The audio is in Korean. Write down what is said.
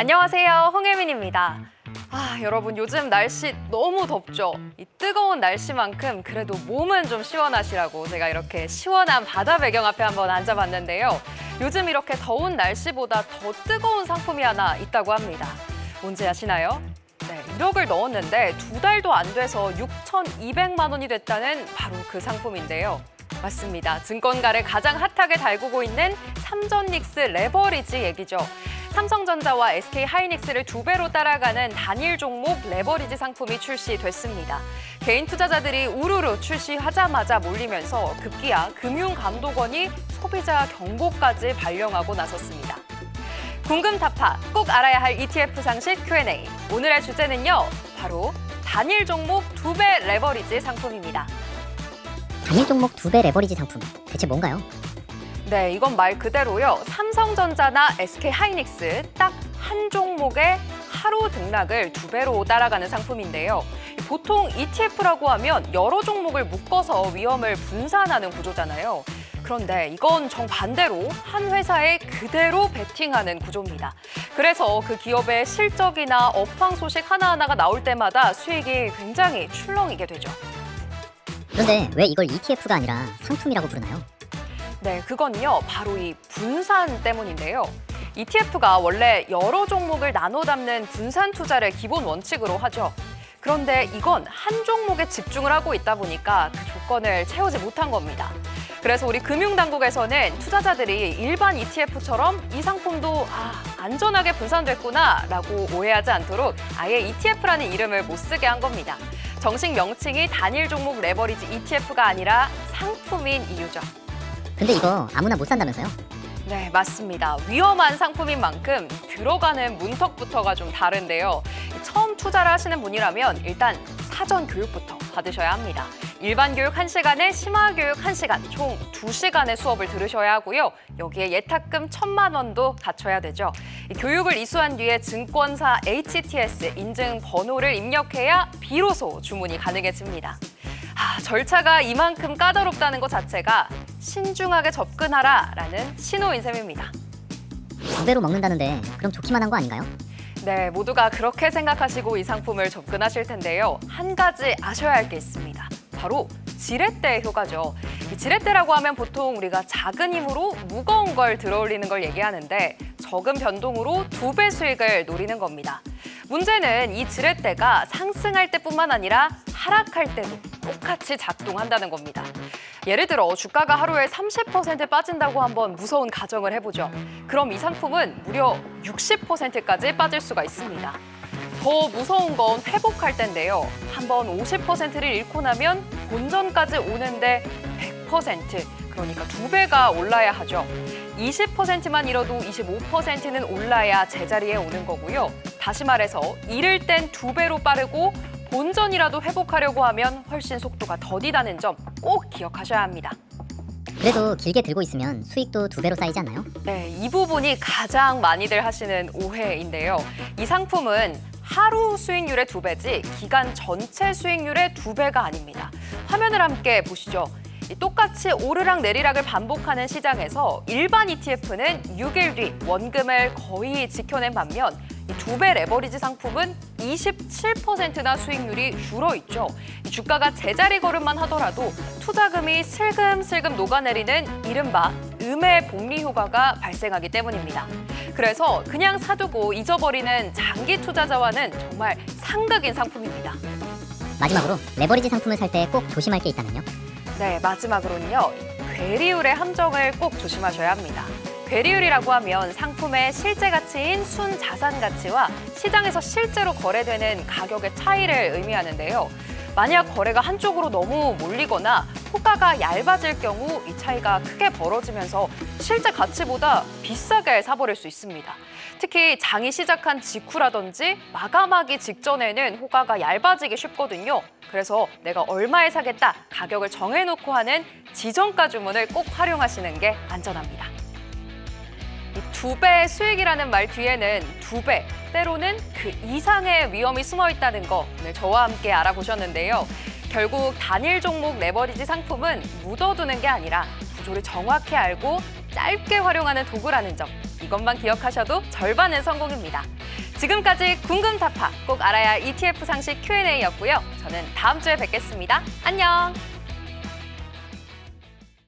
안녕하세요, 홍혜민입니다. 여러분 요즘 날씨 너무 덥죠? 이 뜨거운 날씨만큼 그래도 몸은 좀 시원하시라고 제가 이렇게 시원한 바다 배경 앞에 한번 앉아봤는데요. 요즘 이렇게 더운 날씨보다 더 뜨거운 상품이 하나 있다고 합니다. 뭔지 아시나요? 네, 1억을 넣었는데 2달도 안 돼서 6,200만 원이 됐다는 바로 그 상품인데요. 맞습니다. 증권가를 가장 핫하게 달구고 있는 삼전닉스 레버리지 얘기죠. 삼성전자와 SK하이닉스를 2배로 따라가는 단일 종목 레버리지 상품이 출시됐습니다. 개인 투자자들이 우르르 출시하자마자 몰리면서 급기야 금융감독원이 소비자 경고까지 발령하고 나섰습니다. 궁금 타파, 꼭 알아야 할 ETF 상식 Q&A. 오늘의 주제는요, 바로 단일 종목 2배 레버리지 상품입니다. 단일 종목 2배 레버리지 상품, 대체 뭔가요? 네, 이건 말 그대로요. 삼성전자나 SK하이닉스 딱 한 종목의 하루 등락을 2배로 따라가는 상품인데요. 보통 ETF라고 하면 여러 종목을 묶어서 위험을 분산하는 구조잖아요. 그런데 이건 정반대로 한 회사에 그대로 베팅하는 구조입니다. 그래서 그 기업의 실적이나 업황 소식 하나하나가 나올 때마다 수익이 굉장히 출렁이게 되죠. 그런데 왜 이걸 ETF가 아니라 상품이라고 부르나요? 네, 그건요, 바로 이 분산 때문인데요. ETF가 원래 여러 종목을 나눠 담는 분산 투자를 기본 원칙으로 하죠. 그런데 이건 한 종목에 집중을 하고 있다 보니까 그 조건을 채우지 못한 겁니다. 그래서 우리 금융당국에서는 투자자들이 일반 ETF처럼 이 상품도 안전하게 분산됐구나라고 오해하지 않도록 아예 ETF라는 이름을 못 쓰게 한 겁니다. 정식 명칭이 단일 종목 레버리지 ETF가 아니라 상품인 이유죠. 근데 이거 아무나 못 산다면서요? 네, 맞습니다. 위험한 상품인 만큼 들어가는 문턱부터가 좀 다른데요. 처음 투자를 하시는 분이라면 일단 사전 교육부터 받으셔야 합니다. 일반 교육 1시간에 심화 교육 1시간, 총 2시간의 수업을 들으셔야 하고요. 여기에 예탁금 1,000만 원도 갖춰야 되죠. 교육을 이수한 뒤에 증권사 HTS 인증 번호를 입력해야 비로소 주문이 가능해집니다. 절차가 이만큼 까다롭다는 것 자체가 신중하게 접근하라라는 신호인 셈입니다. 2배로 먹는다는데 그럼 좋기만 한 거 아닌가요? 네, 모두가 그렇게 생각하시고 이 상품을 접근하실 텐데요. 한 가지 아셔야 할 게 있습니다. 바로 지렛대 효과죠. 이 지렛대라고 하면 보통 우리가 작은 힘으로 무거운 걸 들어올리는 걸 얘기하는데 적은 변동으로 2배 수익을 노리는 겁니다. 문제는 이 지렛대가 상승할 때뿐만 아니라 하락할 때도 똑같이 작동한다는 겁니다. 예를 들어 주가가 하루에 30% 빠진다고 한번 무서운 가정을 해보죠. 그럼 이 상품은 무려 60%까지 빠질 수가 있습니다. 더 무서운 건 회복할 때인데요. 한번 50%를 잃고 나면 본전까지 오는데 100%, 그러니까 2배가 올라야 하죠. 20%만 잃어도 25%는 올라야 제자리에 오는 거고요. 다시 말해서 잃을 땐 2배로 빠르고 본전이라도 회복하려고 하면 훨씬 속도가 더디다는 점 꼭 기억하셔야 합니다. 그래도 길게 들고 있으면 수익도 2배로 쌓이지 않나요? 네, 이 부분이 가장 많이들 하시는 오해인데요. 이 상품은 하루 수익률의 2배지 기간 전체 수익률의 2배가 아닙니다. 화면을 함께 보시죠. 똑같이 오르락 내리락을 반복하는 시장에서 일반 ETF는 6일 뒤 원금을 거의 지켜낸 반면 2배 레버리지 상품은 27%나 수익률이 줄어있죠. 주가가 제자리 걸음만 하더라도 투자금이 슬금슬금 녹아내리는 이른바 음의 복리 효과가 발생하기 때문입니다. 그래서 그냥 사두고 잊어버리는 장기 투자자와는 정말 상극인 상품입니다. 마지막으로 레버리지 상품을 살 때 꼭 조심할 게 있다면요? 네, 마지막으로는요. 괴리율의 함정을 꼭 조심하셔야 합니다. 괴리율이라고 하면 상품의 실제 가치인 순자산 가치와 시장에서 실제로 거래되는 가격의 차이를 의미하는데요. 만약 거래가 한쪽으로 너무 몰리거나 호가가 얇아질 경우 이 차이가 크게 벌어지면서 실제 가치보다 비싸게 사버릴 수 있습니다. 특히 장이 시작한 직후라든지 마감하기 직전에는 호가가 얇아지기 쉽거든요. 그래서 내가 얼마에 사겠다 가격을 정해놓고 하는 지정가 주문을 꼭 활용하시는 게 안전합니다. 이 2배 수익이라는 말 뒤에는 2배, 때로는 그 이상의 위험이 숨어 있다는 거 오늘 저와 함께 알아보셨는데요. 결국 단일 종목 레버리지 상품은 묻어두는 게 아니라 구조를 정확히 알고 짧게 활용하는 도구라는 점, 이것만 기억하셔도 절반은 성공입니다. 지금까지 궁금타파 꼭 알아야 할 ETF 상식 Q&A였고요. 저는 다음 주에 뵙겠습니다. 안녕!